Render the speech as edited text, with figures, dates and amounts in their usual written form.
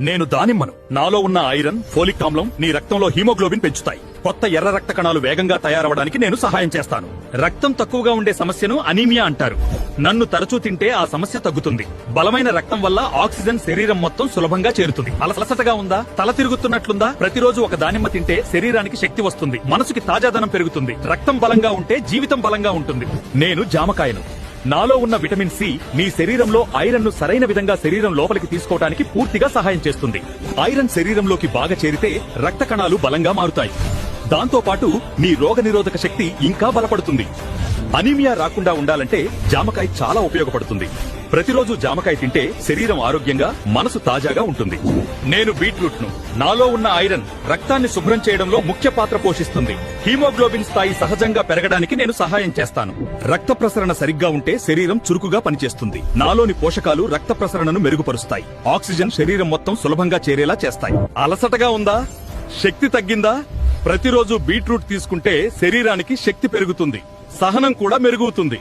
నేను దానిమ్మను. నాలో ఉన్న ఐరన్, ఫోలిక్ ఆమ్లం నీ రక్తంలో హీమోగ్లోబిన్ పెంచుతాయి. కొత్త ఎర్ర రక్త కణాలు వేగంగా తయారవడానికి నేను సహాయం చేస్తాను. రక్తం తక్కువగా ఉండే సమస్యను అనీమియా అంటారు. నన్ను తరచూ తింటే ఆ సమస్య తగ్గుతుంది. బలమైన రక్తం వల్ల ఆక్సిజన్ శరీరం మొత్తం సులభంగా చేరుతుంది. అలసటగా ఉందా? తల తిరుగుతున్నట్లుందా? ప్రతిరోజు ఒక దానిమ్మ తింటే శరీరానికి శక్తి వస్తుంది, మనసుకి తాజాదనం పెరుగుతుంది. రక్తం బలంగా ఉంటే జీవితం బలంగా ఉంటుంది. నేను జామకాయను. నాలో ఉన్న విటమిన్ సి మీ శరీరంలో ఐరన్ ను సరైన విధంగా శరీరం లోపలికి తీసుకోవడానికి పూర్తిగా సహాయం చేస్తుంది. ఐరన్ శరీరంలోకి బాగా చేరితే రక్త కణాలు బలంగా మారుతాయి. దాంతో పాటు మీ రోగనిరోధక శక్తి ఇంకా బలపడుతుంది. అనీమియా రాకుండా ఉండాలంటే జామకాయ చాలా ఉపయోగపడుతుంది. ప్రతిరోజు జామకాయ తింటే శరీరం ఆరోగ్యంగా, మనసు తాజాగా ఉంటుంది. నేను బీట్రూట్ ను. నాలో ఉన్న ఐరన్ రక్తాన్ని శుభ్రం చేయడంలో ముఖ్య పాత్ర పోషిస్తుంది. హీమోగ్లోబిన్ స్థాయి సహజంగా పెరగడానికి నేను సహాయం చేస్తాను. రక్త ప్రసరణ సరిగ్గా ఉంటే శరీరం చురుకుగా పనిచేస్తుంది. నాలోని పోషకాలు రక్త ప్రసరణను మెరుగుపరుస్తాయి. ఆక్సిజన్ శరీరం మొత్తం సులభంగా చేరేలా చేస్తాయి. అలసటగా ఉందా? శక్తి తగ్గిందా? ప్రతిరోజు బీట్రూట్ తీసుకుంటే శరీరానికి శక్తి పెరుగుతుంది, సహనం కూడా మెరుగవుతుంది.